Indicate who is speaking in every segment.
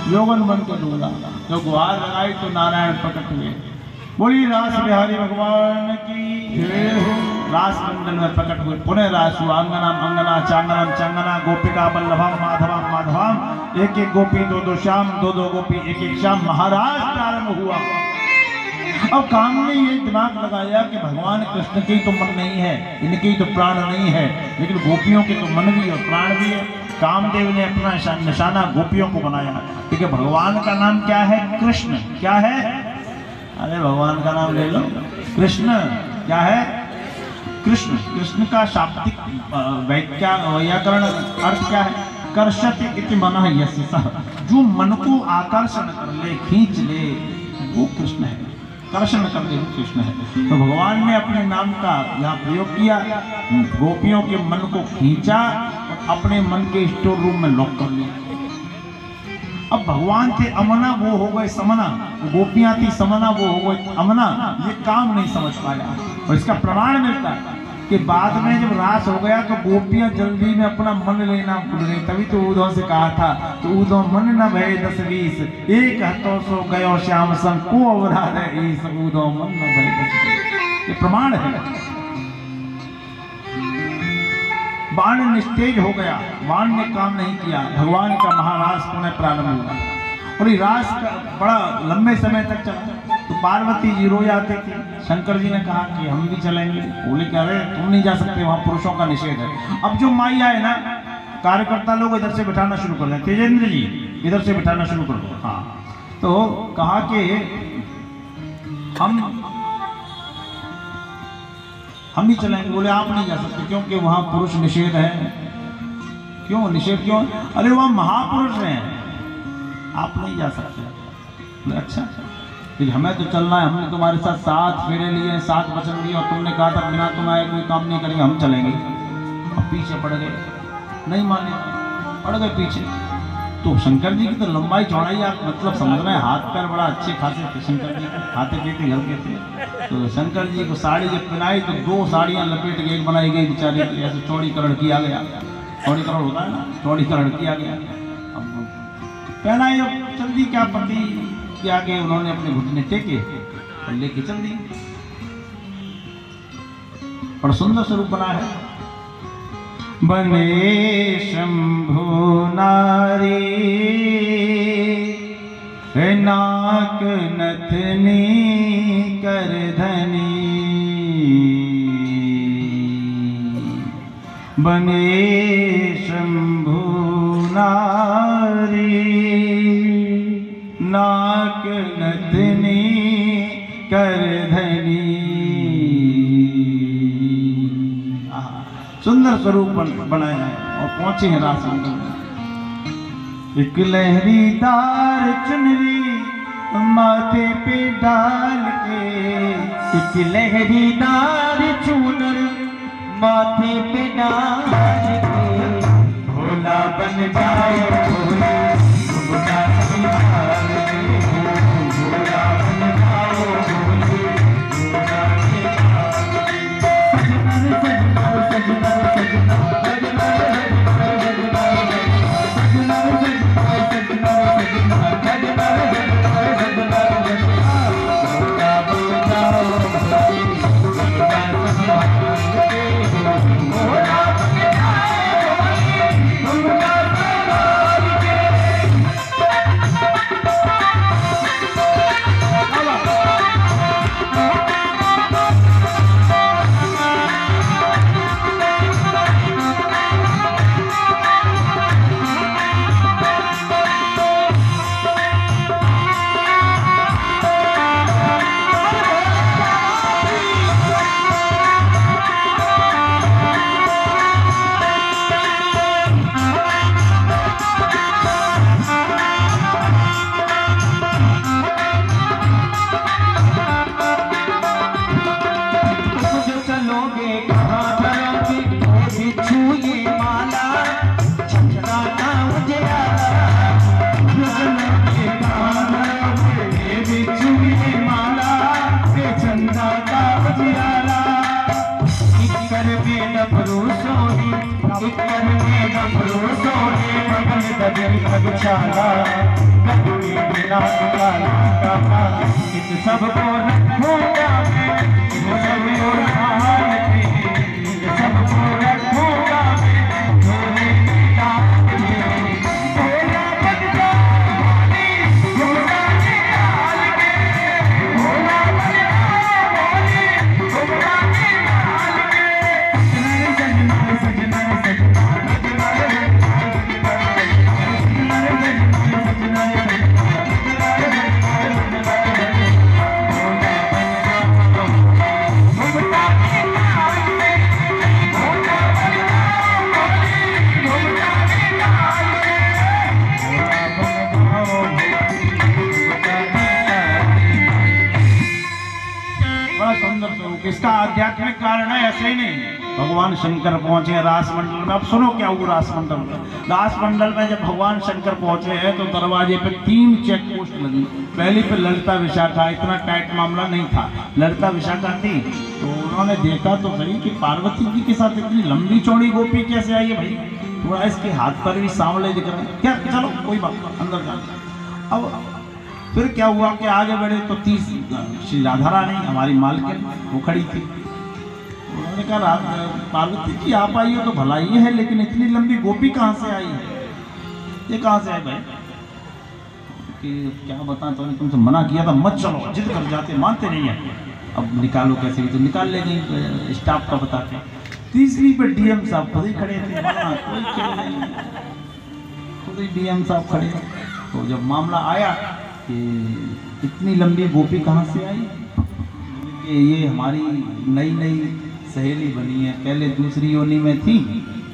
Speaker 1: जोगन बन के डोला, जो गुहार लगाई तो नारायण प्रकट हुए। बोली रास बिहारी भगवान की जय हो। रास मंडल में प्रकट हुए, पुनः रास हुआ। अंगनम अंगना चांगनम चंगना गोपिका बल्लभम माधवम माधवम। एक एक गोपी दो दो श्याम, दो दो गोपी एक एक श्याम। महाराज प्रारंभ हुआ। अब काम ने ये दिमाग लगाया कि भगवान कृष्ण की तो मन नहीं है, इनकी तो प्राण नहीं है, लेकिन गोपियों के तो मन भी और प्राण भी है। कामदेव ने अपना निशाना गोपियों को बनाया, क्योंकि भगवान का नाम क्या है? कृष्ण। क्या है? अरे भगवान का नाम ले लो, कृष्ण। क्या है? कृष्ण। कृष्ण का शाब्दिक व्याकरण अर्थ क्या है? कर्षति इति मनः यस्य सः। जो मन को आकर्षण कर ले, खींच ले, वो कृष्ण है। कर्षण करते हुए कृष्ण है। तो भगवान ने अपने नाम का यहाँ प्रयोग किया, गोपियों के मन को खींचा और अपने मन के स्टोर रूम में लॉक कर लिया। अब भगवान थे अमना, वो हो गए समना। गोपियां थी समना, वो हो गए अमना। ये काम नहीं समझ पाया। और इसका प्रमाण मिलता है कि बाद में जब रास हो गया तो गोपियां जल्दी में अपना मन लेना भूल गई। तभी तो उद्धव से कहा था तो उद्धव मन न भय 10-20, एक हतो सो गयो श्याम संग को अवराध ईस। उद्धव मन न भय 10-20, ये प्रमाण है। बाण निस्तेज हो गया, बाण ने काम नहीं किया। भगवान का महारास पुनः प्रारंभ हुआ और ये रास बड़ा लंबे समय तक चला। तो पार्वती जी रो जाते थे। शंकर जी ने कहा कि हम भी चलेंगे। बोले कह रहे तुम नहीं जा सकते, वहां पुरुषों का निषेध है। अब जो माई आए ना, कार्यकर्ता लोग इधर से बिठाना शुरू कर दें। तेजेंद्र जी इधर से बिठाना शुरू कर दो। हाँ, तो कहा कि हम भी चलेंगे। बोले आप नहीं जा सकते, क्योंकि वहां पुरुष निषेध है। क्यों निषेध? क्यों? अरे वहां महापुरुष हैं, आप नहीं जा सकते। बोले अच्छा, लेकिन हमें तो चलना है। हमने तुम्हारे साथ 7 फेरे लिए, 7 वचन दिए, और तुमने कहा था बिना तुम्हारे कोई काम नहीं करेंगे, हम चलेंगे। अब पीछे पड़ गए, नहीं माने, पड़ गए पीछे। तो शंकर जी की तो लंबाई चौड़ाई आप मतलब समझ रहे हैं, हाथ पैर बड़ा अच्छे खासे थे शंकर जी के, खाते पीते घर के थे। तो शंकर जी को साड़ी जब पहनाई तो 2 साड़ियाँ लपेट के एक बनाई गई बेचारी की। ऐसे चौड़ीकरण किया गया, चौड़ीकरण होता है ना, चौड़ीकरण किया गया। अब पहनाई, अब चल दी। क्या पति के आगे उन्होंने अपने घुटने टेके और लेके चल दी। और सुंदर स्वरूप बना है। बने शंभु नारी नाक नथनी कर धनी। बने शंभु नारी नाक नथनी कर धनी। सुंदर स्वरूप बनाया है और पहुंचे हैं रास मंडल में। एक लहरीदार चुनरी माथे पे डाल के, एक लहरीदार चुनर माथे पे डाल के, भोला बन जाए भोले भोला निहाल के, भोला बन जाओ भोले भोला निहाल के। सजना सजना सजना सजना छाला बिना काला इन सबको रखूंगा मैं, इन सबको हाल में, इन सबको रखूंगा मैं थोड़े नाम में। भोला बन जा वाली भोला के हाल में, भोला बन जा वाली भोला के हाल में। सजना सजना सजना इसका आध्यात्मिक कारण है, ऐसे ही नहीं। भगवान शंकर पहुंचे रास मंडल में। अब सुनो क्या हुआ रास मंडल में। रास मंडल में जब भगवान शंकर पहुंचे हैं तो दरवाजे पे 3 चेक पोस्ट लगी। पहली पे ललिता विशाखा, इतना टाइट मामला नहीं था, ललिता विशाखा थी। तो उन्होंने देखा तो सही कि पार्वती जी के साथ इतनी लंबी चौड़ी गोपी कैसे आई है भाई। थोड़ा इसके हाथ पर भी सांवले दिख रहे हैं क्या, चलो कोई बात अंदर जा। अब फिर क्या हुआ कि आगे बढ़े तो 30 श्री राधा रानी हमारी मालकिन वो खड़ी थी। उन्होंने कहा पार्वती जी आप आई हो तो भला ही है, लेकिन इतनी लंबी गोपी कहाँ से आई है, ये कहाँ से आई भाई। कि क्या बताएं, तो तुमसे मना किया था मत चलो, जिद कर जाते मानते नहीं है। अब निकालो कैसे भी तो निकाल ले गई स्टाफ का बता के। तीसरी पे डीएम साहब खुद ही खड़े थे, कोई नहीं, खुद ही डीएम साहब खड़े। तो जब मामला आया कि इतनी लंबी गोपी कहाँ से आई, कि ये हमारी नई नई सहेली बनी है, पहले दूसरी योनि में थी,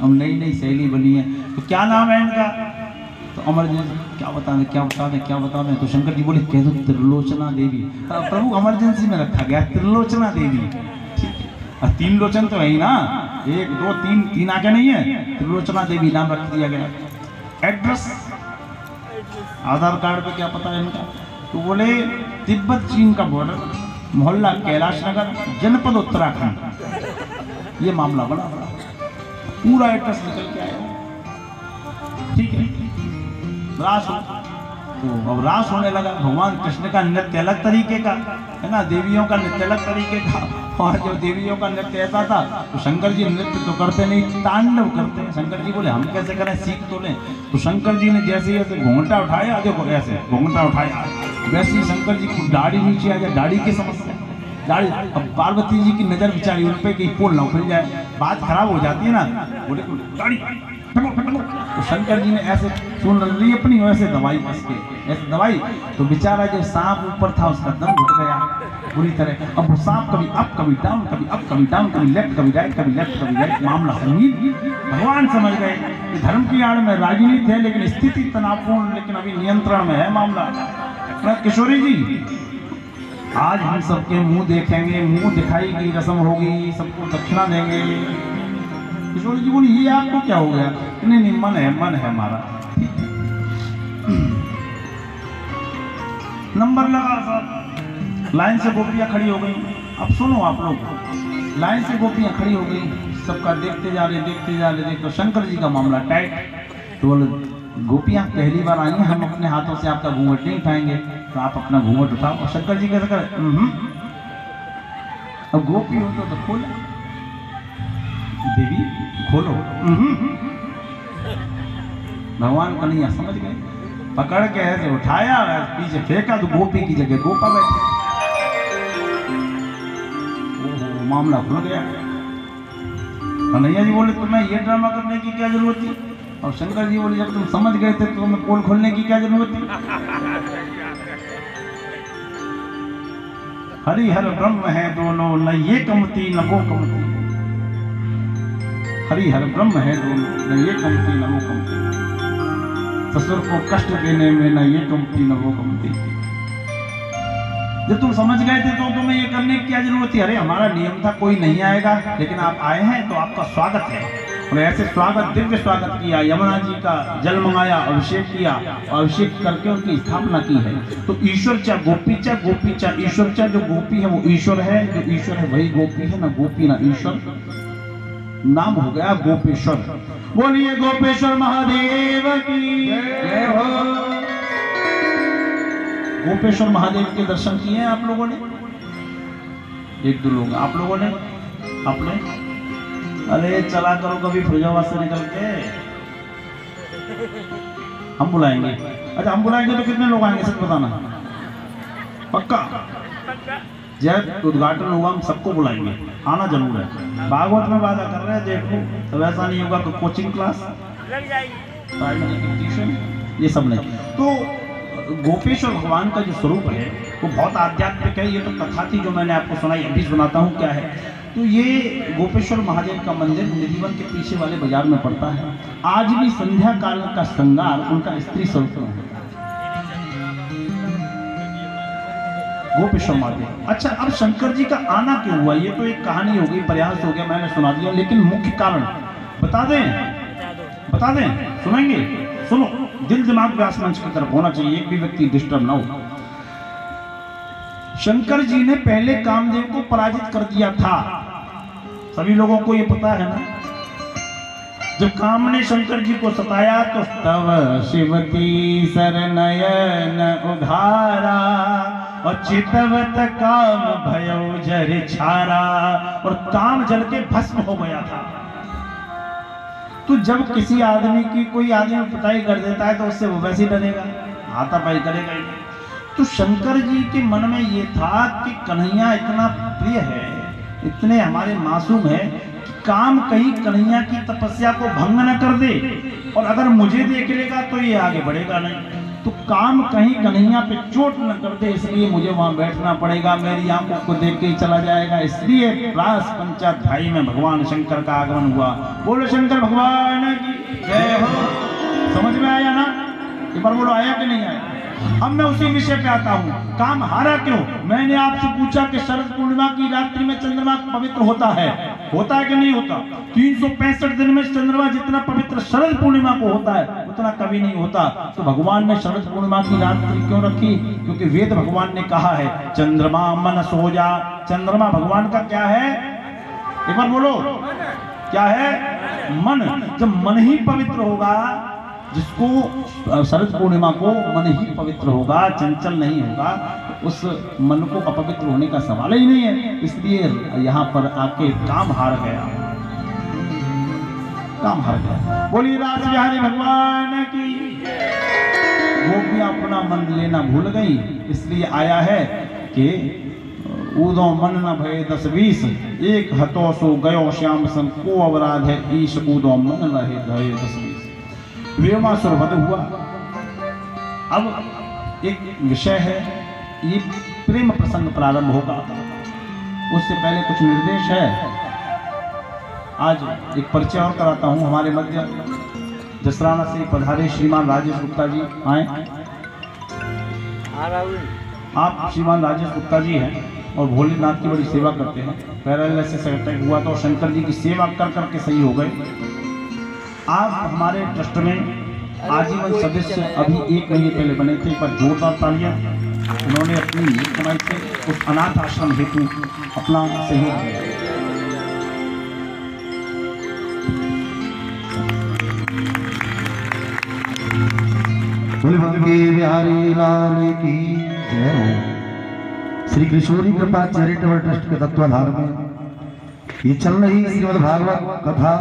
Speaker 1: अब नई नई सहेली बनी है। तो क्या नाम है इनका, तो अमरजेंसी क्या बता दें क्या बता दें क्या बता दें। तो शंकर जी बोले कह दो त्रिलोचना देवी। प्रभु इमरजेंसी में रखा गया त्रिलोचना देवी, ठीक है। और 3 लोचन तो है ही ना, 1 2 3 आगे नहीं है, त्रिलोचना देवी नाम रख दिया गया। एड्रेस आधार कार्ड पे क्या पता है इनका, तो बोले तिब्बत चीन का बॉर्डर, मोहल्ला कैलाश नगर, जनपद उत्तराखंड। ये मामला बड़ा पूरा एड्रेस निकल के आया, ठीक है। रास हो तो अब रास होने लगा। भगवान कृष्ण का नृत्य अलग तरीके का है ना, देवियों का नृत्य अलग तरीके का। और जो देवियों का नृत्य ऐसा था तो शंकर जी नृत्य तो करते नहीं, तांडव करते हैं। शंकर जी बोले हम कैसे करें, सीख तो लें। तो शंकर जी ने जैसे जैसे घूंघटा उठाया, देखो ऐसे घूंघटा उठाया, वैसे ही शंकर जी को दाढ़ी नीचे आ जाए, दाढ़ी की समस्या दाढ़ी। अब पार्वती जी की नजर बिचारी उन पे कहीं पोल ना उखड़ जाए, बात खराब हो जाती है ना। बोले दाढ़ी तो शंकर जी ने ऐसे सुन रही अपनी वैसे दवाई कस के ऐसे दवाई, तो बेचारा जो सांप ऊपर था उसका दम घुट गया बुरी तरह। अब वो सांप कभी अप कभी डाउन, कभी अप कभी डाउन, कभी लेफ्ट कभी राइट, कभी लेफ्ट कभी राइट। मामला संगीत भगवान समझ गए कि धर्म की आड़ में राजनीति है, लेकिन स्थिति तनावपूर्ण, लेकिन अभी नियंत्रण में है मामला। किशोरी जी आज हम सबके मुंह देखेंगे, मुंह दिखाई की रस्म होगी, सबको दक्षिणा देंगे। किशोरी जी बोली ये आपको क्या हो गया, नहीं नहीं मन है हमारा। नंबर लगा साहब, लाइन से गोपियां खड़ी हो गई। अब सुनो आप लोग, लाइन से गोपियां खड़ी हो गई, सबका देखते जा रहे देखो शंकर जी का मामला टाइट। तो बोले गोपियां पहली बार आई हैं, हम अपने हाथों से आपका घूंघट नहीं उठाएंगे, तो आप अपना घूंघट उठाओ। और शंकर जी कैसे करे, अब गोपी हो तो खोलो देवी खोलो। भगवान कन्हैया समझ गए, पकड़ के ऐसे उठाया, पीछे फेंका तो गोपी की जगह गोपा बैठे। मामला खुल गया। कन्हैया जी बोले तुम्हें ये ड्रामा करने की क्या जरूरत थी, और शंकर जी बोले जब तुम समझ गए थे तो तुम्हें पोल खोलने की क्या जरूरत थी। हरि हर ब्रह्म है दोनों, न ये कमती न वो कमती। हरि हर ब्रह्म है दोनों, न ये कमती न वो कमती। ससुर को कष्ट देने में न ये कमती न वो कमती। जब तुम समझ गए थे तो तुम्हें ये करने की क्या जरूरत थी। अरे हमारा नियम था कोई नहीं आएगा, लेकिन आप आए हैं तो आपका स्वागत है। और ऐसे स्वागत, दिव्य स्वागत किया, यमुना जी का जल मंगाया, अभिषेक किया, अभिषेक करके उनकी स्थापना की है। तो ईश्वर चा गोपी चा ईश्वर चा, जो गोपी है वो ईश्वर है, जो ईश्वर है वही गोपी है, ना गोपी ना ईश्वर। नाम हो गया गोपेश्वर। बोलिए गोपेश्वर महादेव की जय हो। गोपेश्वर महादेव के दर्शन किए हैं आप लोगों ने? एक दो लोग आप लोगों ने अपने, अरे चला करो कभी फिरोजाबाद से निकल के, हम बुलाएंगे। अच्छा हम बुलाएंगे तो कितने लोग आएंगे सच बताना, पक्का? जब उद्घाटन होगा हम सबको बुलाएंगे, आना जरूर है। भागवत में वादा कर रहे हैं, देखो तो वैसा नहीं होगा तो कोचिंग क्लास लग जाएगी, प्राइमरी की ट्यूशन, ये सब नहीं। तो गोपेश्वर भगवान का जो स्वरूप है वो बहुत आध्यात्मिक है। ये तो कथा थी जो मैंने आपको सुनाई, अभी सुनाता हूँ क्या है। तो ये गोपेश्वर महादेव का मंदिर निधिवन के पीछे वाले बाजार में पड़ता है। आज भी संध्या काल का श्रृंगार उनका स्त्री स्वरूप है, गोपेश्वर महादेव। अच्छा अब शंकर जी का आना क्यों हुआ, ये तो एक कहानी हो गई, प्रयास हो गया, मैंने सुना दिया, लेकिन मुख्य कारण बता दें, सुनेंगे? सुनो, दिल दिमाग व्यास मंच की तरफ होना चाहिए, एक भी व्यक्ति डिस्टर्ब ना हो। शंकर जी ने पहले कामदेव को पराजित कर दिया था, सभी लोगों को ये पता है ना। जब काम ने शंकर जी को सताया तो तव शिवती सरनयन उघारा और चितवत काम भयो जर छारा, और काम जल के भस्म हो गया था। तो जब किसी आदमी की कोई आदमी पिटाई कर देता है तो उससे वो वैसे ही डरेगा, हाथापाई करेगा ही। तो शंकर जी के मन में ये था कि कन्हैया इतना प्रिय है, इतने हमारे मासूम है कि काम कहीं कन्हैया की तपस्या को भंग न कर दे, और अगर मुझे देख लेगा तो ये आगे बढ़ेगा नहीं। तो काम कहीं कन्हैया पे चोट न कर दे, इसलिए मुझे वहां बैठना पड़ेगा, मेरी आंखों को देख के ही चला जाएगा। इसलिए रास पंचाध्यायी में भगवान शंकर का आगमन हुआ। बोलो शंकर भगवान की जय हो। समझ में आया ना? एक बार बोलो, आया कि नहीं आया? अब मैं उसी विषय पे आता हूँ, काम हारा क्यों? मैंने आपसे पूछा कि शरद पूर्णिमा की रात्रि में चंद्रमा पवित्र होता है कि नहीं होता? 365 दिन में चंद्रमा जितना पवित्र शरद पूर्णिमा को होता है उतना कभी नहीं होता। तो भगवान ने शरद पूर्णिमा की रात्रि क्यों रखी? क्योंकि वेद भगवान ने कहा है चंद्रमा मन सो जा। चंद्रमा भगवान का क्या है? एक बार बोलो, क्या है? मन। जब मन ही पवित्र होगा, जिसको शरद पूर्णिमा को मन ही पवित्र होगा, चंचल नहीं होगा, तो उस मन को अपवित्र होने का सवाल ही नहीं है। इसलिए यहाँ पर आके काम हार गया, काम हार गया। बोलिए रास बिहारी भगवान की। गोपियां अपना मन लेना भूल गई, इसलिए आया है कि ऊदो मन न भय 10-20, एक हतो सो गयो श्याम संग को अपराध है, ईश ऊदो मन रहे भय 10-20। व्योमासुर वध हुआ। अब एक विषय है, ये प्रेम प्रसंग प्रारंभ होगा, उससे पहले कुछ निर्देश है। आज एक परिचय और कराता हूं। हमारे मध्य जसराना से पधारे श्रीमान राजेश गुप्ता जी आए। आप श्रीमान राजेश गुप्ता जी हैं और भोलेनाथ की बड़ी सेवा करते हैं। पैरालिसिस अटैक हुआ तो शंकर जी की सेवा कर करके सही हो गए। आप हमारे ट्रस्ट में आजीवन सदस्य अभी 1 महीने पहले बने थे, पर जोरदार तालियां। उन्होंने अपनी कमाई से उस अनाथ आश्रम हेतु अपना सहयोग दिया।
Speaker 2: बिहारी लाल की जय हो। श्री किशोरी कृपा चैरिटेबल ट्रस्ट के तत्वाधान में ये चल रही श्रीमद् भागवत कथा,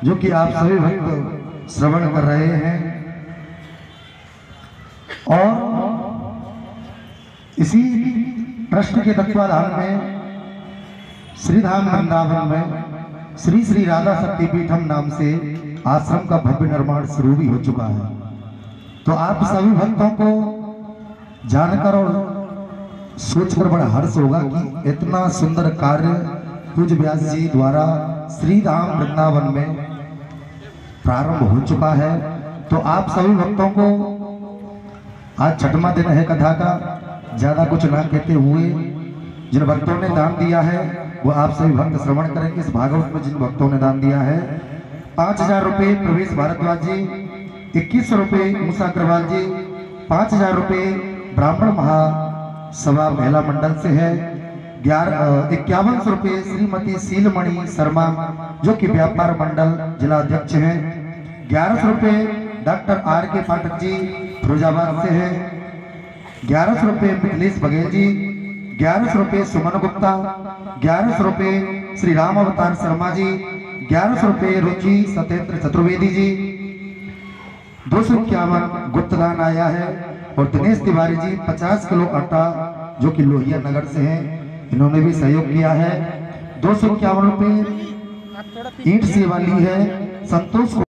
Speaker 2: जो कि आप सभी भक्त श्रवण कर रहे हैं, और इसी ट्रस्ट के तत्वाधान में श्रीधाम वृंदावन में श्री श्री राधा शक्तिपीठम नाम से आश्रम का भव्य निर्माण शुरू भी हो चुका है। तो आप सभी भक्तों को जानकर और सोचकर बड़ा हर्ष होगा कि इतना सुंदर कार्य पूज्य व्यास जी द्वारा श्रीधाम वृंदावन में प्रारंभ हो चुका है। तो आप सभी भक्तों को आज छठवां दिन है कथा का, ज्यादा कुछ ना कहते हुए जिन भक्तों ने दान दिया है वो आप सभी भक्त श्रवण करेंगे। इस भागवत में जिन भक्तों ने दान दिया है 5000 रुपये प्रवेश भारद्वाज जी, 2100 रुपये मूसा अग्रवाल जी, 5000 रुपये ब्राह्मण महासभा महिला मंडल से है, 51 रुपये श्रीमती सीलमणि शर्मा जो कि व्यापार मंडल जिला अध्यक्ष हैं। 11 रुपये डॉक्टर आर के पाठक जी फिरोजाबाद से हैं। 11 रुपये मिथिलेश बघेल जी। 11 रुपये सुमन गुप्ता। 11 रुपये श्री राम अवतार शर्मा जी। 11 रुपये रुचि सत्येंद्र चतुर्वेदी जी। 251 गुप्तदान आया है। और दिनेश तिवारी जी 50 किलो आटा जो कि लोहिया नगर से हैं, इन्होंने भी सहयोग किया है। 251 रुपये ईंट से वाली है संतोष